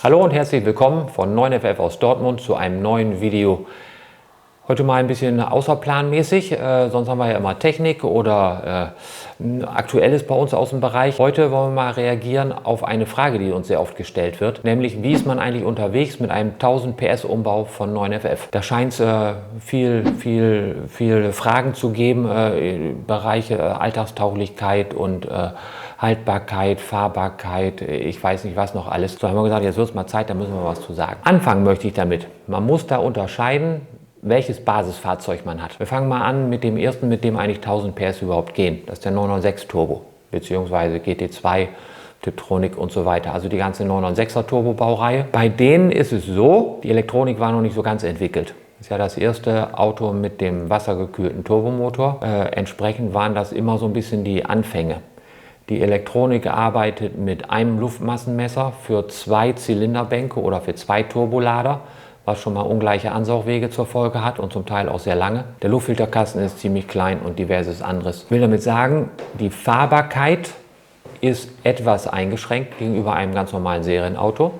Hallo und herzlich willkommen von 9FF aus Dortmund zu einem neuen Video. Heute mal ein bisschen außerplanmäßig, sonst haben wir ja immer Technik oder Aktuelles bei uns aus dem Bereich. Heute wollen wir mal reagieren auf eine Frage, die uns sehr oft gestellt wird, nämlich wie ist man eigentlich unterwegs mit einem 1000 PS Umbau von 9FF? Da scheint es viel Fragen zu geben, Bereiche Alltagstauglichkeit und Haltbarkeit, Fahrbarkeit, ich weiß nicht was noch alles. So haben wir gesagt, jetzt wird es mal Zeit, da müssen wir was zu sagen. Anfangen möchte ich damit. Man muss da unterscheiden, welches Basisfahrzeug man hat. Wir fangen mal an mit dem ersten, mit dem eigentlich 1000 PS überhaupt gehen. Das ist der 996 Turbo, beziehungsweise GT2, Tiptronic und so weiter. Also die ganze 996er Turbo-Baureihe. Bei denen ist es so, die Elektronik war noch nicht so ganz entwickelt. Das ist ja das erste Auto mit dem wassergekühlten Turbomotor. Entsprechend waren das immer so ein bisschen die Anfänge. Die Elektronik arbeitet mit einem Luftmassenmesser für 2 Zylinderbänke oder für 2 Turbolader, was schon mal ungleiche Ansaugwege zur Folge hat und zum Teil auch sehr lange. Der Luftfilterkasten ist ziemlich klein und diverses anderes. Ich will damit sagen, die Fahrbarkeit ist etwas eingeschränkt gegenüber einem ganz normalen Serienauto,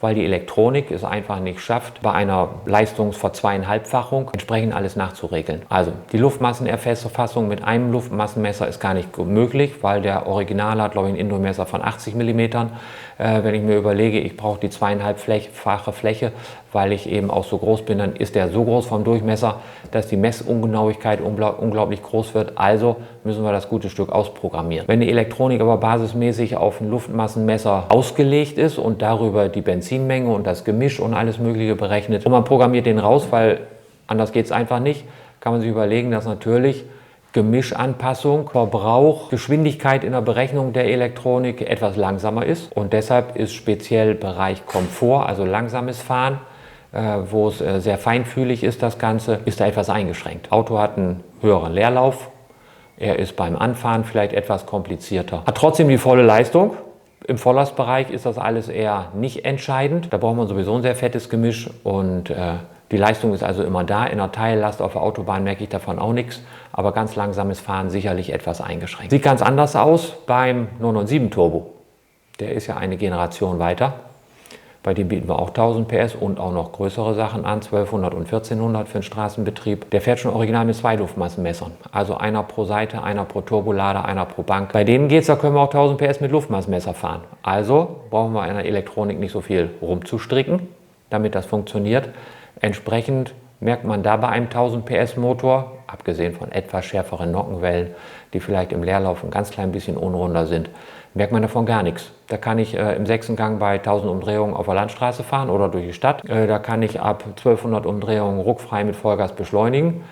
weil die Elektronik es einfach nicht schafft, bei einer Leistungsverzweieinhalbfachung entsprechend alles nachzuregeln. Also die Luftmassenerfassung mit einem Luftmassenmesser ist gar nicht möglich, weil der Original hat, glaube ich, ein Indoor-Messer von 80 mm. Wenn ich mir überlege, ich brauche die 2,5-fache Fläche, weil ich eben auch so groß bin, dann ist der so groß vom Durchmesser, dass die Messungenauigkeit unglaublich groß wird. Also müssen wir das gute Stück ausprogrammieren. Wenn die Elektronik aber basismäßig auf ein Luftmassenmesser ausgelegt ist und darüber die Benzinmenge und das Gemisch und alles Mögliche berechnet und man programmiert den raus, weil anders geht es einfach nicht, kann man sich überlegen, dass natürlich Gemischanpassung, Verbrauch, Geschwindigkeit in der Berechnung der Elektronik etwas langsamer ist. Und deshalb ist speziell Bereich Komfort, also langsames Fahren, wo es sehr feinfühlig ist, das Ganze, ist da etwas eingeschränkt. Auto hat einen höheren Leerlauf, er ist beim Anfahren vielleicht etwas komplizierter. Hat trotzdem die volle Leistung. Im Volllastbereich ist das alles eher nicht entscheidend. Da braucht man sowieso ein sehr fettes Gemisch und die Leistung ist also immer da. In der Teillast auf der Autobahn merke ich davon auch nichts, aber ganz langsames Fahren sicherlich etwas eingeschränkt. Sieht ganz anders aus beim 997 Turbo. Der ist ja eine Generation weiter. Bei dem bieten wir auch 1000 PS und auch noch größere Sachen an, 1200 und 1400 für den Straßenbetrieb. Der fährt schon original mit 2 Luftmassenmessern. Also einer pro Seite, einer pro Turbolader, einer pro Bank. Bei denen geht es, da können wir auch 1000 PS mit Luftmassenmesser fahren. Also brauchen wir in der Elektronik nicht so viel rumzustricken, damit das funktioniert. Entsprechend merkt man da bei einem 1000 PS Motor, abgesehen von etwas schärferen Nockenwellen, die vielleicht im Leerlauf ein ganz klein bisschen unrunder sind, merkt man davon gar nichts. Da kann ich im 6. Gang bei 1000 Umdrehungen auf der Landstraße fahren oder durch die Stadt. Da kann ich ab 1200 Umdrehungen ruckfrei mit Vollgas beschleunigen.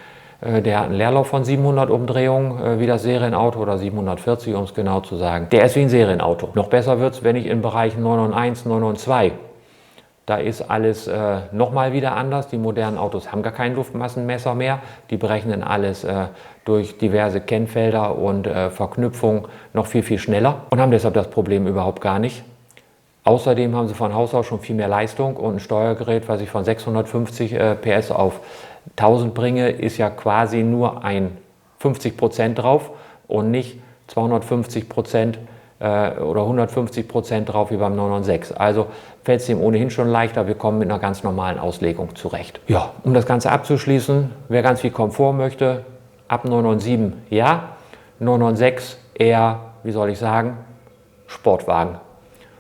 Der hat einen Leerlauf von 700 Umdrehungen wie das Serienauto oder 740, um es genau zu sagen. Der ist wie ein Serienauto. Noch besser wird es, wenn ich in Bereichen 991, 992. Da ist alles nochmal wieder anders. Die modernen Autos haben gar kein Luftmassenmesser mehr. Die berechnen alles durch diverse Kennfelder und Verknüpfungen noch viel schneller und haben deshalb das Problem überhaupt gar nicht. Außerdem haben sie von Haus aus schon viel mehr Leistung und ein Steuergerät, was ich von 650 PS auf 1000 bringe, ist ja quasi nur ein 50% drauf und nicht 250% oder 150% drauf wie beim 996. Also fällt es ihm ohnehin schon leichter, wir kommen mit einer ganz normalen Auslegung zurecht. Ja, um das Ganze abzuschließen, wer ganz viel Komfort möchte, ab 997 ja, 996 eher, wie soll ich sagen, Sportwagen.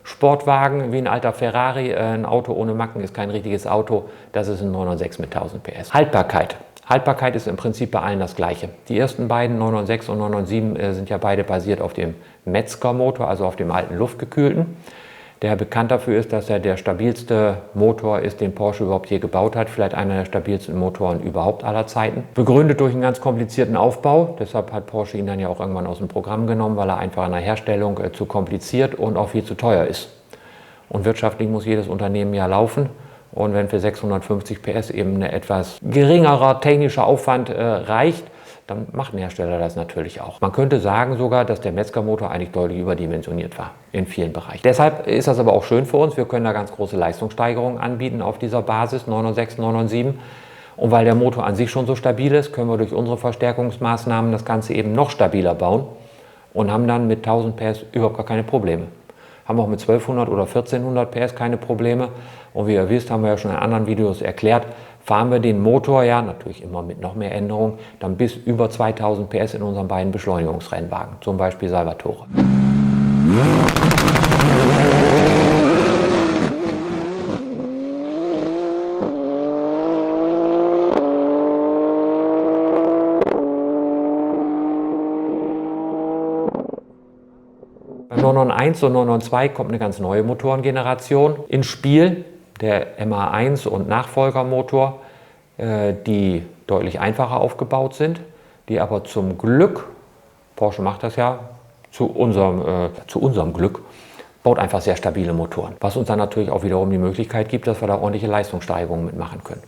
Sportwagen wie ein alter Ferrari, ein Auto ohne Macken ist kein richtiges Auto, das ist ein 996 mit 1000 PS. Haltbarkeit. Haltbarkeit ist im Prinzip bei allen das Gleiche. Die ersten beiden, 996 und 997, sind ja beide basiert auf dem Metzger-Motor, also auf dem alten luftgekühlten, der bekannt dafür ist, dass er der stabilste Motor ist, den Porsche überhaupt je gebaut hat. Vielleicht einer der stabilsten Motoren überhaupt aller Zeiten. Begründet durch einen ganz komplizierten Aufbau. Deshalb hat Porsche ihn dann ja auch irgendwann aus dem Programm genommen, weil er einfach in der Herstellung zu kompliziert und auch viel zu teuer ist. Und wirtschaftlich muss jedes Unternehmen ja laufen. Und wenn für 650 PS eben ein etwas geringerer technischer Aufwand reicht, dann macht ein Hersteller das natürlich auch. Man könnte sagen sogar, dass der Metzger-Motor eigentlich deutlich überdimensioniert war in vielen Bereichen. Deshalb ist das aber auch schön für uns. Wir können da ganz große Leistungssteigerungen anbieten auf dieser Basis 996, 997. Und weil der Motor an sich schon so stabil ist, können wir durch unsere Verstärkungsmaßnahmen das Ganze eben noch stabiler bauen und haben dann mit 1000 PS überhaupt gar keine Probleme. haben auch mit 1200 oder 1400 PS keine Probleme. Und wie ihr wisst, haben wir ja schon in anderen Videos erklärt, fahren wir den Motor ja, natürlich immer mit noch mehr Änderungen, dann bis über 2000 PS in unseren beiden Beschleunigungsrennwagen, zum Beispiel Salvatore. Beim 991 und 992 kommt eine ganz neue Motorengeneration ins Spiel, der MA1 und Nachfolgermotor, die deutlich einfacher aufgebaut sind, die aber zum Glück, Porsche macht das ja, zu unserem Glück, baut einfach sehr stabile Motoren, was uns dann natürlich auch wiederum die Möglichkeit gibt, dass wir da ordentliche Leistungssteigerungen mitmachen können.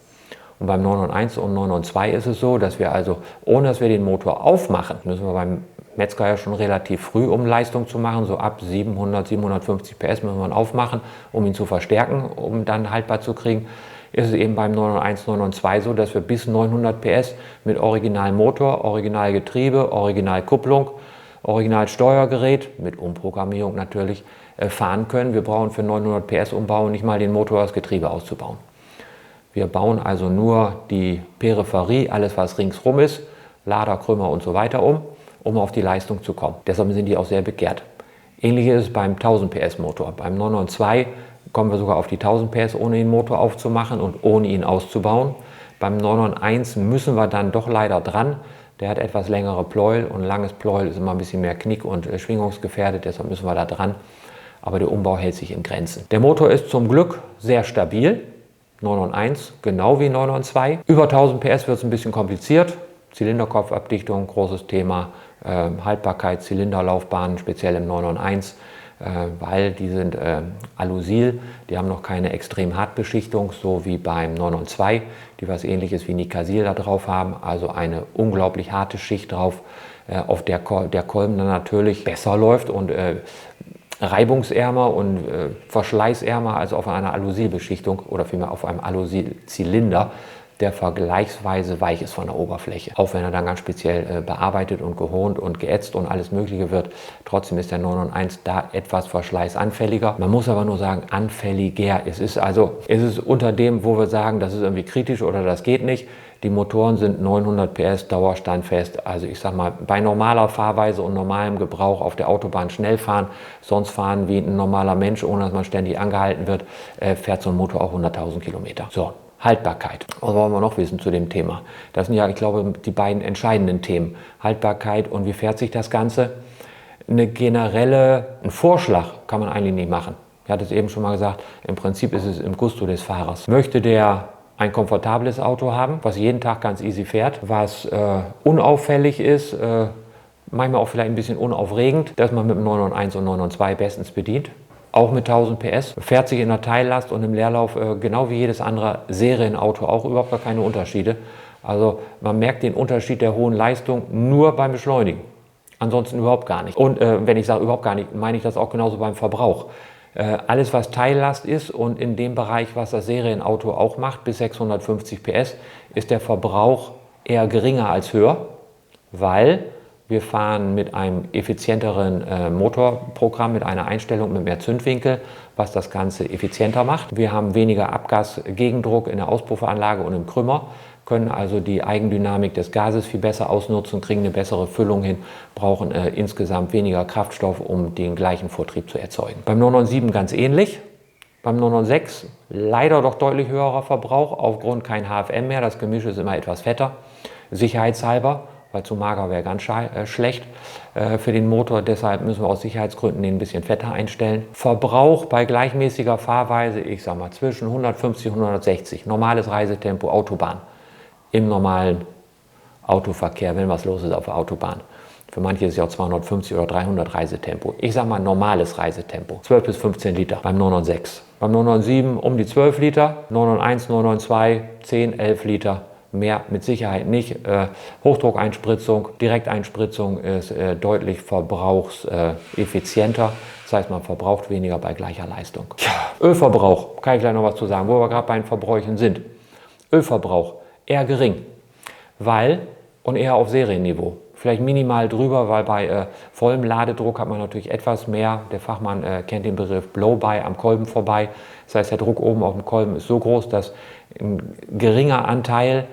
Und beim 991 und 992 ist es so, dass wir also, ohne dass wir den Motor aufmachen, müssen wir beim Metzger ja schon relativ früh, um Leistung zu machen, so ab 700, 750 PS müssen wir ihn aufmachen, um ihn zu verstärken, um dann haltbar zu kriegen. Ist es eben beim 991, 992 so, dass wir bis 900 PS mit Originalmotor, Originalgetriebe, Originalkupplung, Originalsteuergerät, mit Umprogrammierung natürlich, fahren können. Wir brauchen für 900 PS Umbau nicht mal den Motor oder das Getriebe auszubauen. Wir bauen also nur die Peripherie, alles was ringsrum ist, Lader, Krümmer und so weiter um auf die Leistung zu kommen. Deshalb sind die auch sehr begehrt. Ähnlich ist es beim 1000 PS Motor. Beim 992 kommen wir sogar auf die 1000 PS, ohne den Motor aufzumachen und ohne ihn auszubauen. Beim 991 müssen wir dann doch leider dran. Der hat etwas längere Pleuel und langes Pleuel ist immer ein bisschen mehr knick- und schwingungsgefährdet, deshalb müssen wir da dran. Aber der Umbau hält sich in Grenzen. Der Motor ist zum Glück sehr stabil. 991 genau wie 992. Über 1000 PS wird es ein bisschen kompliziert. Zylinderkopfabdichtung, großes Thema. Haltbarkeit, Zylinderlaufbahnen, speziell im 991, weil die sind Alusil, die haben noch keine extrem Hartbeschichtung, so wie beim 992, die was ähnliches wie Nicasil da drauf haben, also eine unglaublich harte Schicht drauf, auf der Kolben dann natürlich besser läuft und reibungsärmer und verschleißärmer als auf einer Alusilbeschichtung oder vielmehr auf einem Alusilzylinder, der vergleichsweise weich ist von der Oberfläche. Auch wenn er dann ganz speziell bearbeitet und gehont und geätzt und alles Mögliche wird. Trotzdem ist der 991 da etwas verschleißanfälliger. Man muss aber nur sagen, anfälliger. Es ist unter dem, wo wir sagen, das ist irgendwie kritisch oder das geht nicht. Die Motoren sind 900 PS dauerstandfest. Also ich sag mal, bei normaler Fahrweise und normalem Gebrauch auf der Autobahn schnell fahren, sonst fahren wie ein normaler Mensch, ohne dass man ständig angehalten wird, fährt so ein Motor auch 100.000 Kilometer. So. Haltbarkeit. Was wollen wir noch wissen zu dem Thema? Das sind ja, ich glaube, die beiden entscheidenden Themen. Haltbarkeit und wie fährt sich das Ganze? Einen Vorschlag kann man eigentlich nicht machen. Ich hatte es eben schon mal gesagt, im Prinzip ist es im Gusto des Fahrers. Möchte der ein komfortables Auto haben, was jeden Tag ganz easy fährt, was unauffällig ist, manchmal auch vielleicht ein bisschen unaufregend, dass man mit dem 991 und 992 bestens bedient. Auch mit 1000 PS, fährt sich in der Teillast und im Leerlauf genau wie jedes andere Serienauto auch überhaupt gar keine Unterschiede. Also man merkt den Unterschied der hohen Leistung nur beim Beschleunigen, ansonsten überhaupt gar nicht. Und wenn ich sage überhaupt gar nicht, meine ich das auch genauso beim Verbrauch. Alles was Teillast ist und in dem Bereich, was das Serienauto auch macht, bis 650 PS, ist der Verbrauch eher geringer als höher, weil wir fahren mit einem effizienteren Motorprogramm, mit einer Einstellung mit mehr Zündwinkel, was das Ganze effizienter macht. Wir haben weniger Abgasgegendruck in der Auspuffanlage und im Krümmer, können also die Eigendynamik des Gases viel besser ausnutzen, kriegen eine bessere Füllung hin, brauchen insgesamt weniger Kraftstoff, um den gleichen Vortrieb zu erzeugen. Beim 997 ganz ähnlich. Beim 996 leider doch deutlich höherer Verbrauch, aufgrund kein HFM mehr, das Gemisch ist immer etwas fetter, sicherheitshalber, weil zu mager wäre ganz schlecht für den Motor. Deshalb müssen wir aus Sicherheitsgründen den ein bisschen fetter einstellen. Verbrauch bei gleichmäßiger Fahrweise, ich sag mal zwischen 150 und 160, normales Reisetempo, Autobahn, im normalen Autoverkehr, wenn was los ist auf der Autobahn. Für manche ist es ja auch 250 oder 300 Reisetempo. Ich sag mal normales Reisetempo, 12 bis 15 Liter beim 996. Beim 997 um die 12 Liter, 991, 992, 10, 11 Liter. Mehr mit Sicherheit nicht. Hochdruckeinspritzung, Direkteinspritzung ist deutlich verbrauchseffizienter. Das heißt, man verbraucht weniger bei gleicher Leistung. Ja, Ölverbrauch, kann ich gleich noch was zu sagen, wo wir gerade bei den Verbräuchen sind. Ölverbrauch eher gering, weil, und eher auf Serienniveau. Vielleicht minimal drüber, weil bei vollem Ladedruck hat man natürlich etwas mehr. Der Fachmann kennt den Begriff Blow-by am Kolben vorbei. Das heißt, der Druck oben auf dem Kolben ist so groß, dass ein geringer Anteil,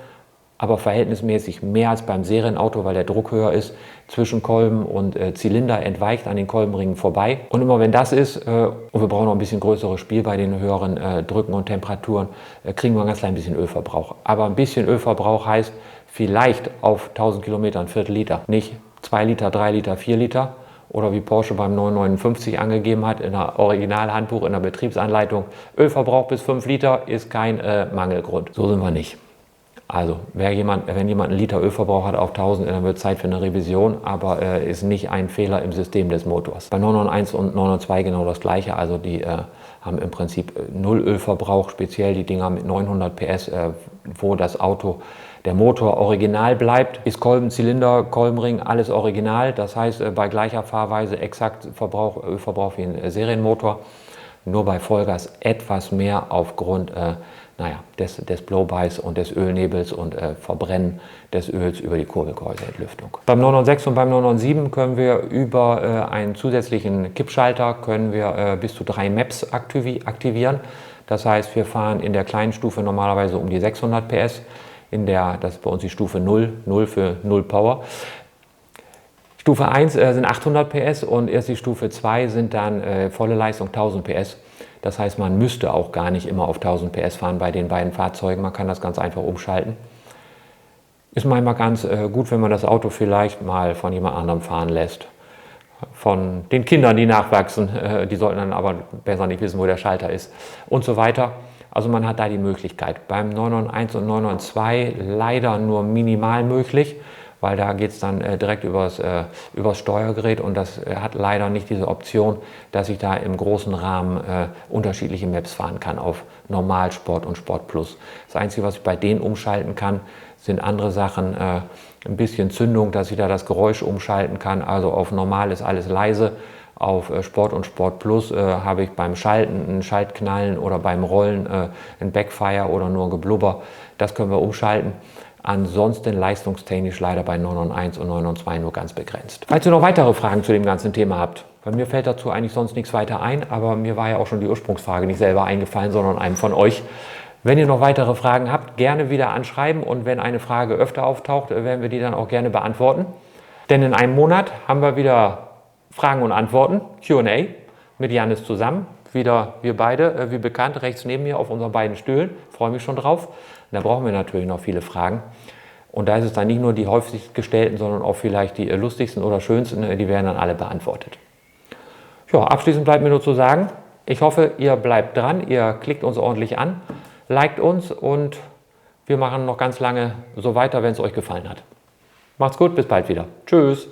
aber verhältnismäßig mehr als beim Serienauto, weil der Druck höher ist, zwischen Kolben und Zylinder entweicht an den Kolbenringen vorbei. Und immer wenn das ist, und wir brauchen noch ein bisschen größeres Spiel bei den höheren Drücken und Temperaturen, kriegen wir ein ganz klein bisschen Ölverbrauch. Aber ein bisschen Ölverbrauch heißt vielleicht auf 1000 Kilometer ein Viertel Liter, nicht 2 Liter, 3 Liter, 4 Liter. Oder wie Porsche beim 959 angegeben hat, in der Originalhandbuch, in der Betriebsanleitung, Ölverbrauch bis 5 Liter ist kein Mangelgrund. So sind wir nicht. Also, wenn jemand einen Liter Ölverbrauch hat auf 1000, dann wird Zeit für eine Revision, aber ist nicht ein Fehler im System des Motors. Bei 991 und 992 genau das gleiche, also die haben im Prinzip null Ölverbrauch, speziell die Dinger mit 900 PS, wo das Auto, der Motor original bleibt, ist Kolben, Zylinder, Kolbenring, alles original. Das heißt, bei gleicher Fahrweise exakt Ölverbrauch wie ein Serienmotor. Nur bei Vollgas etwas mehr aufgrund des Blow-bys und des Ölnebels und Verbrennen des Öls über die Kurbelgehäuseentlüftung. Beim 996 und beim 997 können wir über einen zusätzlichen Kippschalter bis zu 3 Maps aktivieren. Das heißt, wir fahren in der kleinen Stufe normalerweise um die 600 PS. Das ist bei uns die Stufe 0, 0 für 0 Power. Stufe 1 sind 800 PS und erst die Stufe 2 sind dann volle Leistung 1000 PS. Das heißt, man müsste auch gar nicht immer auf 1000 PS fahren bei den beiden Fahrzeugen. Man kann das ganz einfach umschalten. Ist manchmal ganz gut, wenn man das Auto vielleicht mal von jemand anderem fahren lässt. Von den Kindern, die nachwachsen. Die sollten dann aber besser nicht wissen, wo der Schalter ist und so weiter. Also man hat da die Möglichkeit. Beim 991 und 992 leider nur minimal möglich, weil da geht es dann direkt übers Steuergerät und das hat leider nicht diese Option, dass ich da im großen Rahmen unterschiedliche Maps fahren kann auf Normal, Sport und Sport Plus. Das Einzige, was ich bei denen umschalten kann, sind andere Sachen, ein bisschen Zündung, dass ich da das Geräusch umschalten kann. Also auf Normal ist alles leise, auf Sport und Sport Plus habe ich beim Schalten ein Schaltknallen oder beim Rollen ein Backfire oder nur ein Geblubber. Das können wir umschalten. Ansonsten leistungstechnisch leider bei 991 und 992 nur ganz begrenzt. Falls ihr noch weitere Fragen zu dem ganzen Thema habt, bei mir fällt dazu eigentlich sonst nichts weiter ein, aber mir war ja auch schon die Ursprungsfrage nicht selber eingefallen, sondern einem von euch. Wenn ihr noch weitere Fragen habt, gerne wieder anschreiben und wenn eine Frage öfter auftaucht, werden wir die dann auch gerne beantworten. Denn in einem Monat haben wir wieder Fragen und Antworten, Q&A, mit Jannis zusammen. Wieder wir beide, wie bekannt, rechts neben mir auf unseren beiden Stühlen. Freue mich schon drauf. Da brauchen wir natürlich noch viele Fragen. Und da ist es dann nicht nur die häufigst gestellten, sondern auch vielleicht die lustigsten oder schönsten, die werden dann alle beantwortet. Ja, abschließend bleibt mir nur zu sagen, ich hoffe, ihr bleibt dran, ihr klickt uns ordentlich an, liked uns und wir machen noch ganz lange so weiter, wenn es euch gefallen hat. Macht's gut, bis bald wieder. Tschüss.